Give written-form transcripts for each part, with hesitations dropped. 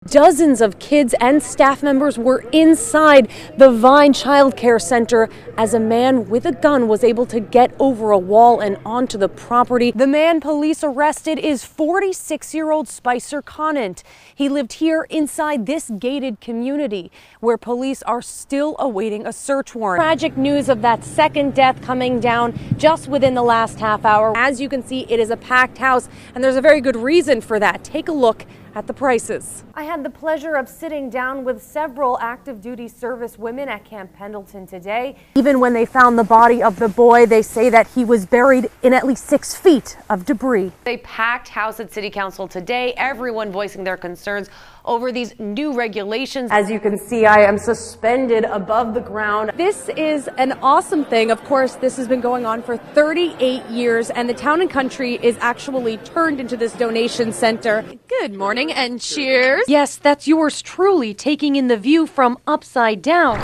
Dozens of kids and staff members were inside the Vine Child Care Center as a man with a gun was able to get over a wall and onto the property. The man police arrested is 46-year-old Spicer Conant. He lived here inside this gated community where police are still awaiting a search warrant. Tragic news of that second death coming down just within the last half hour. As you can see, it is a packed house, and there's a very good reason for that. Take a look at the prices. I had the pleasure of sitting down with several active duty service women at Camp Pendleton today. Even when they found the body of the boy, they say that he was buried in at least 6 feet of debris. A packed house at City Council today, everyone voicing their concerns over these new regulations. As you can see, I am suspended above the ground. This is an awesome thing. Of course, this has been going on for 38 years, and the Town and Country is actually turned into this donation center. Good morning and cheers. Yes, that's yours truly, taking in the view from upside down.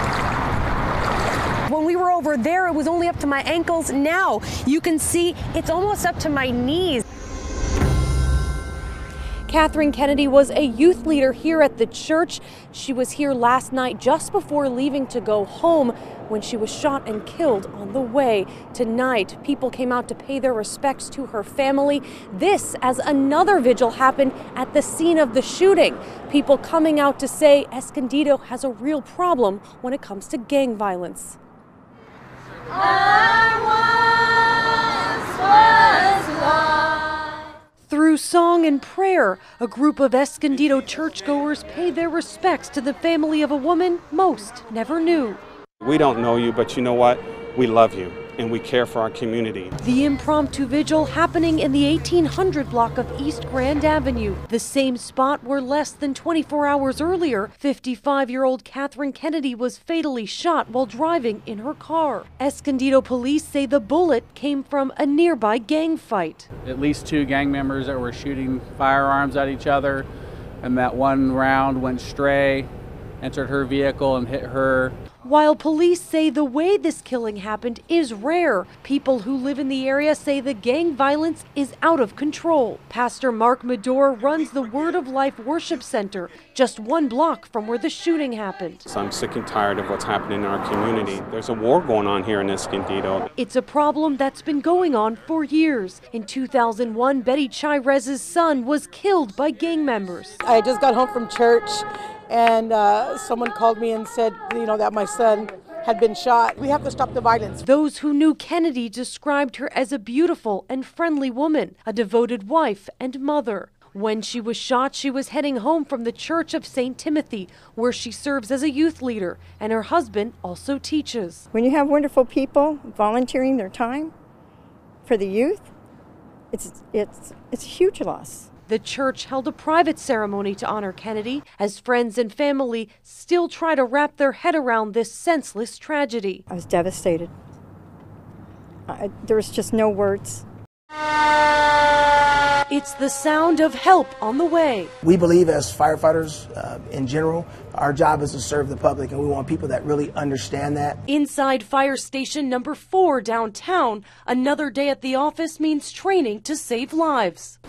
When we were over there, it was only up to my ankles. Now you can see it's almost up to my knees. Catherine Kennedy was a youth leader here at the church. She was here last night just before leaving to go home when she was shot and killed on the way. Tonight, people came out to pay their respects to her family. This as another vigil happened at the scene of the shooting. People coming out to say Escondido has a real problem when it comes to gang violence. Through song and prayer, a group of Escondido churchgoers pay their respects to the family of a woman most never knew. We don't know you, but you know what? We love you and we care for our community. The impromptu vigil happening in the 1800 block of East Grand Avenue, the same spot where less than 24 hours earlier, 55-year-old Catherine Kennedy was fatally shot while driving in her car. Escondido police say the bullet came from a nearby gang fight. At least 2 gang members that were shooting firearms at each other, and that one round went stray, entered her vehicle and hit her. While police say the way this killing happened is rare, people who live in the area say the gang violence is out of control. Pastor Mark Medor runs the Word of Life Worship Center, just 1 block from where the shooting happened. So I'm sick and tired of what's happening in our community. There's a war going on here in Escondido. It's a problem that's been going on for years. In 2001, Betty Chairez's son was killed by gang members. I just got home from church, and someone called me and said, that my son had been shot. We have to stop the violence. Those who knew Kennedy described her as a beautiful and friendly woman, a devoted wife and mother. When she was shot, she was heading home from the Church of St. Timothy, where she serves as a youth leader, and her husband also teaches. When you have wonderful people volunteering their time for the youth, it's a huge loss. The church held a private ceremony to honor Kennedy as friends and family still try to wrap their head around this senseless tragedy. I was devastated. There was just no words. It's the sound of help on the way. We believe as firefighters in general, our job is to serve the public, and we want people that really understand that. Inside Fire Station number 4 downtown, another day at the office means training to save lives.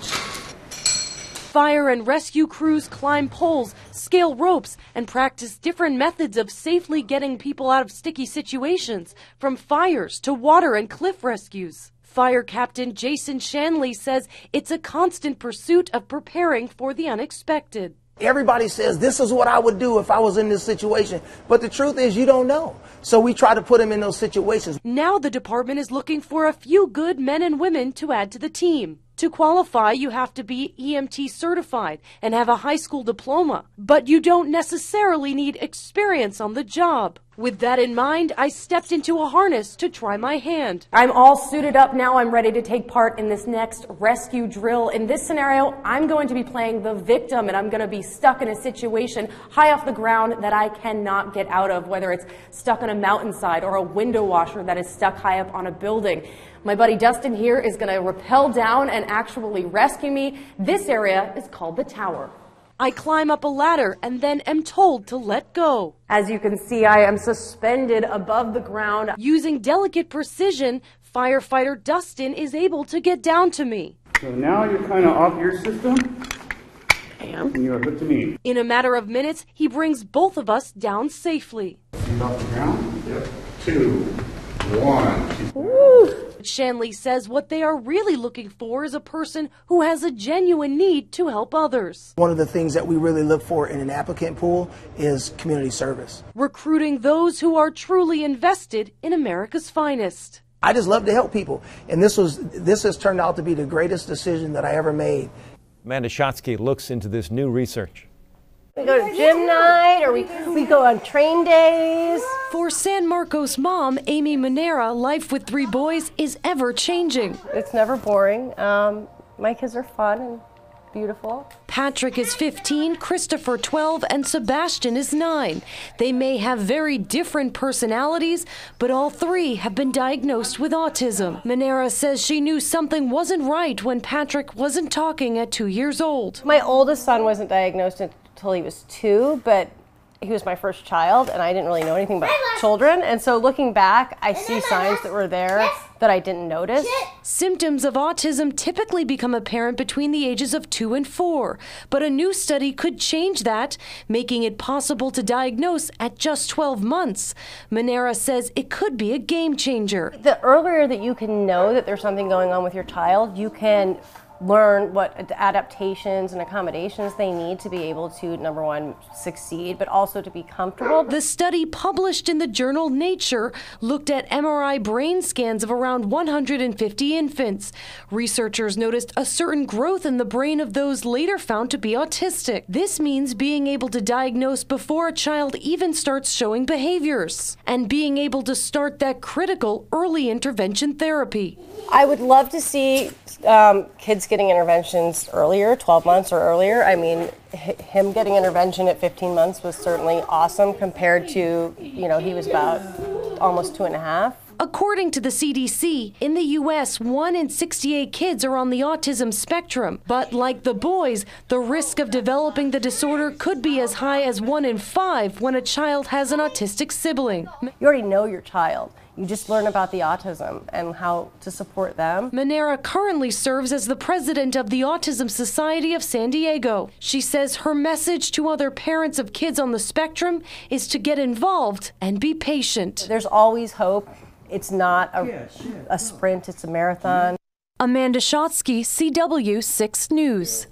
Fire and rescue crews climb poles, scale ropes, and practice different methods of safely getting people out of sticky situations, from fires to water and cliff rescues. Fire Captain Jason Shanley says it's a constant pursuit of preparing for the unexpected. Everybody says, this is what I would do if I was in this situation. But the truth is, you don't know. So we try to put them in those situations. Now the department is looking for a few good men and women to add to the team. To qualify, you have to be EMT certified and have a high school diploma, but you don't necessarily need experience on the job. With that in mind, I stepped into a harness to try my hand. I'm all suited up now. I'm ready to take part in this next rescue drill. In this scenario, I'm going to be playing the victim, and I'm going to be stuck in a situation high off the ground that I cannot get out of, whether it's stuck on a mountainside or a window washer that is stuck high up on a building. My buddy Dustin here is going to rappel down and actually rescue me. This area is called the tower. I climb up a ladder and then am told to let go. As you can see, I am suspended above the ground. Using delicate precision, firefighter Dustin is able to get down to me. So now you're kind of off your system. am. You are good to me. In a matter of minutes, he brings both of us down safely. Feet off the ground. Yep. 2, 1. Woo. Shanley says what they are really looking for is a person who has a genuine need to help others. One of the things that we really look for in an applicant pool is community service. Recruiting those who are truly invested in America's finest. I just love to help people, and this has turned out to be the greatest decision that I ever made. Amanda Shotsky looks into this new research. We go to gym night, or we go on train days. For San Marcos mom, Amy Manera, life with 3 boys is ever changing. It's never boring. My kids are fun and beautiful. Patrick is 15, Christopher 12, and Sebastian is 9. They may have very different personalities, but all 3 have been diagnosed with autism. Manera says she knew something wasn't right when Patrick wasn't talking at 2 years old. My oldest son wasn't diagnosed until he was 2, but he was my first child, and I didn't really know anything about children. And so looking back, I see signs that were there that I didn't notice. Symptoms of autism typically become apparent between the ages of 2 and 4, but a new study could change that, making it possible to diagnose at just 12 months. Manera says it could be a game changer. The earlier that you can know that there's something going on with your child, you can learn what adaptations and accommodations they need to be able to, number one, succeed, but also to be comfortable. The study published in the journal Nature looked at MRI brain scans of around 150 infants. Researchers noticed a certain growth in the brain of those later found to be autistic. This means being able to diagnose before a child even starts showing behaviors, and being able to start that critical early intervention therapy. I would love to see kids getting interventions earlier, 12 months or earlier. I mean, him getting intervention at 15 months was certainly awesome compared to, he was about almost 2.5. According to the CDC, in the U.S., 1 in 68 kids are on the autism spectrum. But like the boys, the risk of developing the disorder could be as high as 1 in 5 when a child has an autistic sibling. You already know your child. You just learn about the autism and how to support them. Manera currently serves as the president of the Autism Society of San Diego. She says her message to other parents of kids on the spectrum is to get involved and be patient. There's always hope. It's not a sprint, it's a marathon. Amanda Shotsky, CW 6 News.